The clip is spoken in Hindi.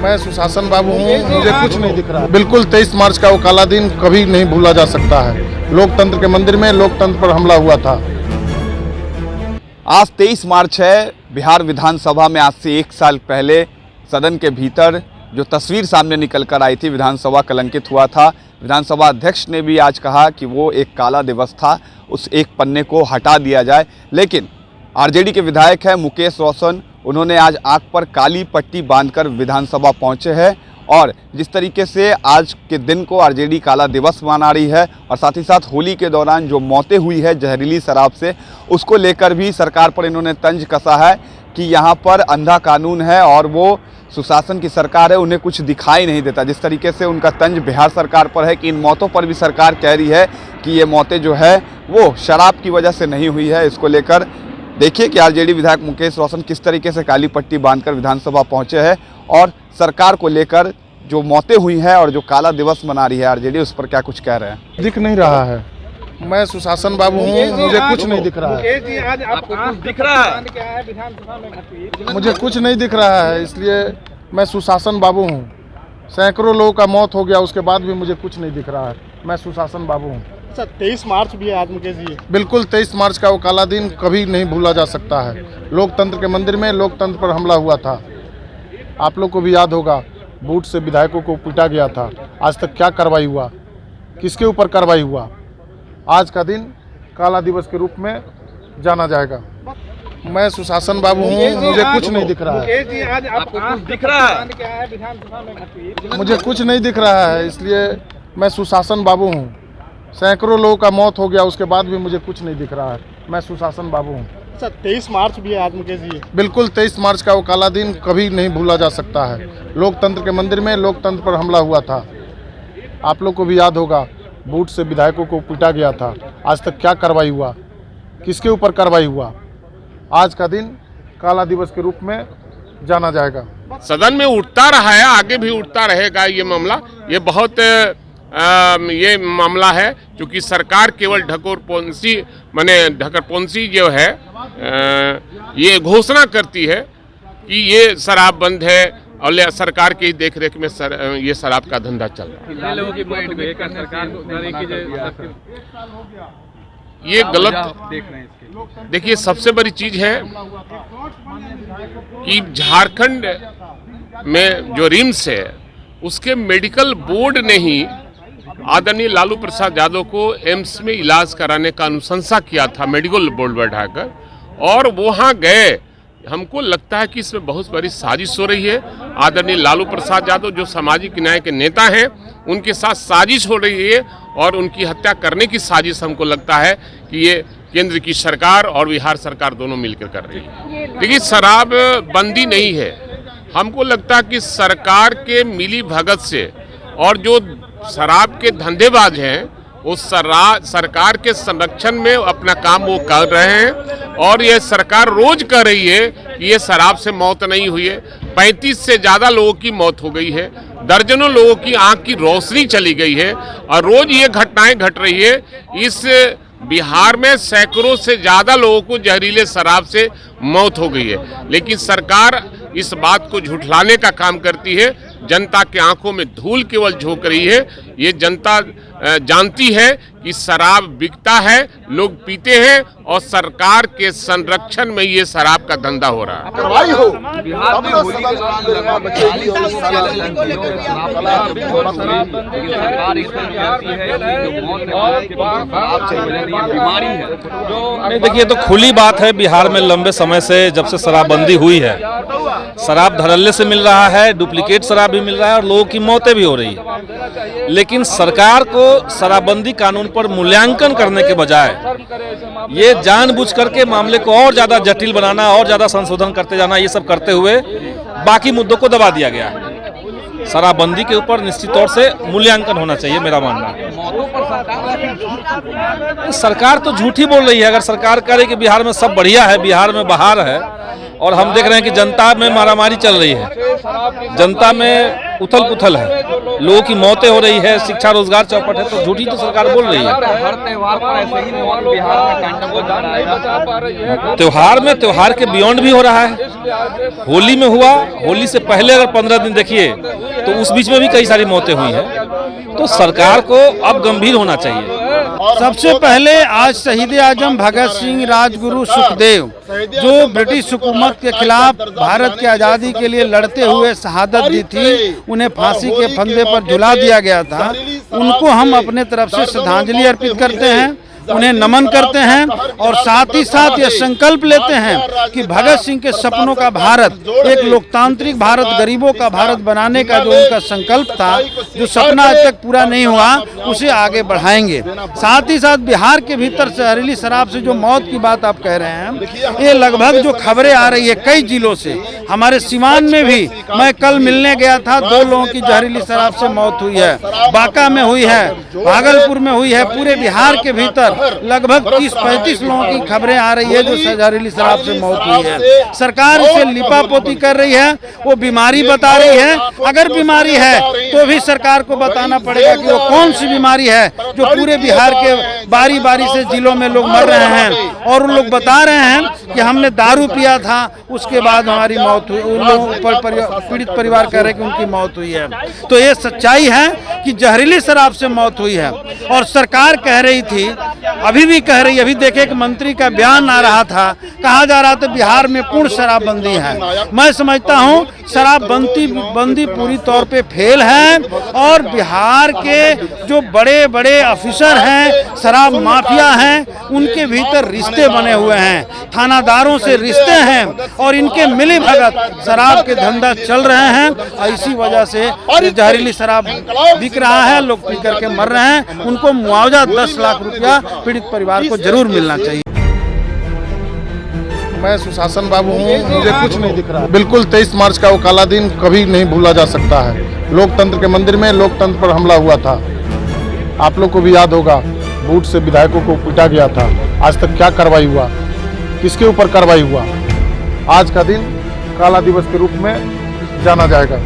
मैं सुशासन बाबू हूँ, मुझे कुछ नहीं दिख रहा। बिल्कुल 23 मार्च का वो काला दिन कभी नहीं भूला जा सकता है। लोकतंत्र के मंदिर में लोकतंत्र पर हमला हुआ था। आज 23 मार्च है। बिहार विधानसभा में आज से 1 साल पहले सदन के भीतर जो तस्वीर सामने निकल कर आई थी, विधानसभा कलंकित हुआ था। विधानसभा अध्यक्ष ने भी आज कहा कि वो एक काला दिवस था, उस एक पन्ने को हटा दिया जाए। लेकिन आरजेडी के विधायक है मुकेश रोशन, उन्होंने आज आंख पर काली पट्टी बांधकर विधानसभा पहुंचे हैं और जिस तरीके से आज के दिन को आरजेडी काला दिवस मना रही है और साथ ही साथ होली के दौरान जो मौतें हुई है जहरीली शराब से, उसको लेकर भी सरकार पर इन्होंने तंज कसा है कि यहाँ पर अंधा कानून है और वो सुशासन की सरकार है, उन्हें कुछ दिखाई नहीं देता। जिस तरीके से उनका तंज बिहार सरकार पर है कि इन मौतों पर भी सरकार कह रही है कि ये मौतें जो है वो शराब की वजह से नहीं हुई है। इसको लेकर देखिए कि आरजेडी विधायक मुकेश रोशन किस तरीके से काली पट्टी बांधकर विधानसभा पहुंचे हैं और सरकार को लेकर जो मौतें हुई हैं और जो काला दिवस मना रही है आरजेडी, उस पर क्या कुछ कह रहे हैं। दिख नहीं रहा है। मैं सुशासन बाबू हूँ, मुझे कुछ नहीं दिख रहा है। आपको कुछ दिख रहा है? मुझे कुछ नहीं दिख रहा है, इसलिए मैं सुशासन बाबू हूँ। सैकड़ों लोगों का मौत हो गया, उसके बाद भी मुझे कुछ नहीं दिख रहा है। मैं सुशासन बाबू हूँ। 23 मार्च भी है आज मुकेश जी। बिल्कुल 23 मार्च का वो काला दिन कभी नहीं भूला जा सकता है। लोकतंत्र के मंदिर में लोकतंत्र पर हमला हुआ था। आप लोग को भी याद होगा, बूट से विधायकों को पीटा गया था। आज तक क्या कार्रवाई हुआ, किसके ऊपर कार्रवाई हुआ? आज का दिन काला दिवस के रूप में जाना जाएगा। मैं सुशासन बाबू हूँ, मुझे कुछ नहीं दिख रहा है। आपको कुछ दिख रहा है? मुझे कुछ नहीं दिख रहा है, इसलिए मैं सुशासन बाबू हूँ। सैकड़ों लोगों का मौत हो गया, उसके बाद भी मुझे कुछ नहीं दिख रहा है। मैं सुशासन बाबू हूँ। 23 मार्च भी है आज मुकेश जी। बिल्कुल 23 मार्च का वो काला दिन कभी नहीं भूला जा सकता है। लोकतंत्र के मंदिर में लोकतंत्र पर हमला हुआ था। आप लोग को भी याद होगा, बूट से विधायकों को पीटा गया था। आज तक क्या कार्रवाई हुआ, किसके ऊपर कार्रवाई हुआ? आज का दिन काला दिवस के रूप में जाना जाएगा। सदन में उठता रहा है, आगे भी उठता रहेगा ये मामला। ये बहुत ये मामला है क्योंकि सरकार केवल ढकरपोंसी जो है ये घोषणा करती है कि ये शराब बंद है और सरकार की देखरेख में ये शराब का धंधा चल रहा है। ये गलत देखिए, सबसे बड़ी चीज है कि झारखंड में जो रिम्स है उसके मेडिकल बोर्ड ने ही आदरणीय लालू प्रसाद यादव को एम्स में इलाज कराने का अनुशंसा किया था, मेडिकल बोर्ड बैठाकर, और वहाँ गए। हमको लगता है कि इसमें बहुत बड़ी साजिश हो रही है। आदरणीय लालू प्रसाद यादव जो सामाजिक न्याय के नेता हैं, उनके साथ साजिश हो रही है और उनकी हत्या करने की साजिश हमको लगता है कि ये केंद्र की सरकार और बिहार सरकार दोनों मिलकर कर रही है। देखिए, शराब बंदी नहीं है। हमको लगता है कि सरकार के मिली भगत से और जो शराब के धंधेबाज हैं वो सरकार के संरक्षण में अपना काम वो कर रहे हैं और ये सरकार रोज कह रही है कि ये शराब से मौत नहीं हुई है। 35 से ज़्यादा लोगों की मौत हो गई है, दर्जनों लोगों की आंख की रोशनी चली गई है और रोज ये घटनाएं घट रही है। इस बिहार में सैकड़ों से ज़्यादा लोगों को जहरीले शराब से मौत हो गई है, लेकिन सरकार इस बात को झुठलाने का काम करती है। जनता के आंखों में धूल केवल झोंक रही है। ये जनता जानती है कि शराब बिकता है, लोग पीते हैं और सरकार के संरक्षण में ये शराब का धंधा हो रहा है। बिहार में होली के दौरान लगभग 40 लोगों की बीमारी है। नहीं, देखिए, तो खुली बात है, बिहार में लंबे समय से जब से शराबबंदी हुई है, शराब धड़ल्ले से मिल रहा है, डुप्लीकेट शराब भी मिल रहा है और लोगों की मौतें भी हो रही है। लेकिन सरकार को शराबबंदी कानून पर मूल्यांकन करने के बजाय ये जानबूझ करके मामले को और ज़्यादा जटिल बनाना, और ज़्यादा संशोधन करते जाना, ये सब करते हुए बाकी मुद्दों को दबा दिया गया है। शराबबंदी के ऊपर निश्चित तौर से मूल्यांकन होना चाहिए, मेरा मानना है। सरकार तो झूठी बोल रही है। अगर सरकार कह रही कि बिहार में सब बढ़िया है, बिहार में बहार है और हम देख रहे हैं कि जनता में मारामारी चल रही है, जनता में उथल पुथल है, लोगों की मौतें हो रही है, शिक्षा रोजगार चौपट है, तो झूठी तो सरकार बोल रही है। हर त्योहार पर ऐसे ही मौत बिहार में तांडव हो रहा है। त्योहार में त्योहार के बियॉन्ड भी हो रहा है। होली में हुआ, होली से पहले अगर 15 दिन देखिए तो उस बीच में भी कई सारी मौतें हुई हैं। तो सरकार को अब गंभीर होना चाहिए। सबसे पहले आज शहीद आजम भगत सिंह, राजगुरु सुखदेव जो ब्रिटिश हुकूमत के खिलाफ भारत की आज़ादी के लिए लड़ते हुए शहादत दी थी, उन्हें फांसी के फंदे पर झुला दिया गया था, उनको हम अपने तरफ से श्रद्धांजलि अर्पित करते हैं, उन्हें नमन करते हैं और साथ ही साथ ये संकल्प लेते हैं कि भगत सिंह के सपनों का भारत, एक लोकतांत्रिक भारत, गरीबों का भारत बनाने का जो उनका संकल्प था, जो सपना आज तक पूरा नहीं हुआ, उसे आगे बढ़ाएंगे। साथ ही साथ बिहार के भीतर जहरीली शराब से जो मौत की बात आप कह रहे हैं, ये लगभग जो खबरें आ रही है कई जिलों से, हमारे सीवान में भी मैं कल मिलने गया था, 2 लोगों की जहरीली शराब से मौत हुई है, बांका में हुई है, भागलपुर में हुई है, पूरे बिहार के भीतर लगभग 30-35 लोगों की खबरें आ रही है जो जहरीली शराब से मौत हुई है। सरकार इसे लिपापोती कर रही है, वो बीमारी बता रही है। अगर बीमारी है तो भी सरकार को बताना पड़ेगा कि वो कौन सी बीमारी है जो पूरे बिहार के बारी बारी से जिलों में लोग मर रहे हैं, और उन लोग बता रहे हैं कि हमने दारू पिया था, उसके बाद हमारी मौत हुई। उन लोगों पर पीड़ित परिवार कह रहे हैं कि उनकी मौत हुई है। तो ये सच्चाई है कि जहरीली शराब से मौत हुई है। और सरकार कह रही थी, अभी भी कह रही है, अभी देखे कि मंत्री का बयान आ रहा था, कहा जा रहा था बिहार में पूर्ण शराबबंदी है। मैं समझता हूं शराबबंदी पूरी तौर पे फेल है, और बिहार के जो बड़े बड़े अफिसर हैं, शराब माफिया हैं, उनके भीतर रिश्ते बने हुए हैं, थानादारों से रिश्ते हैं, और इनके मिली भगत शराब के धंधा चल रहे हैं। इसी वजह से जहरीली शराब बिक रहा है, लोग पी करके मर रहे हैं। उनको मुआवजा 10 लाख रुपया पीड़ित परिवार को जरूर मिलना चाहिए। मैं सुशासन बाबू हूँ, मुझे कुछ नहीं दिख रहा। बिल्कुल 23 मार्च का वो काला दिन कभी नहीं भूला जा सकता है। लोकतंत्र के मंदिर में लोकतंत्र पर हमला हुआ था, आप लोग को भी याद होगा, बूट से विधायकों को पीटा गया था। आज तक क्या कार्रवाई हुआ, किसके ऊपर कार्रवाई हुआ? आज का दिन काला दिवस के रूप में जाना जाएगा।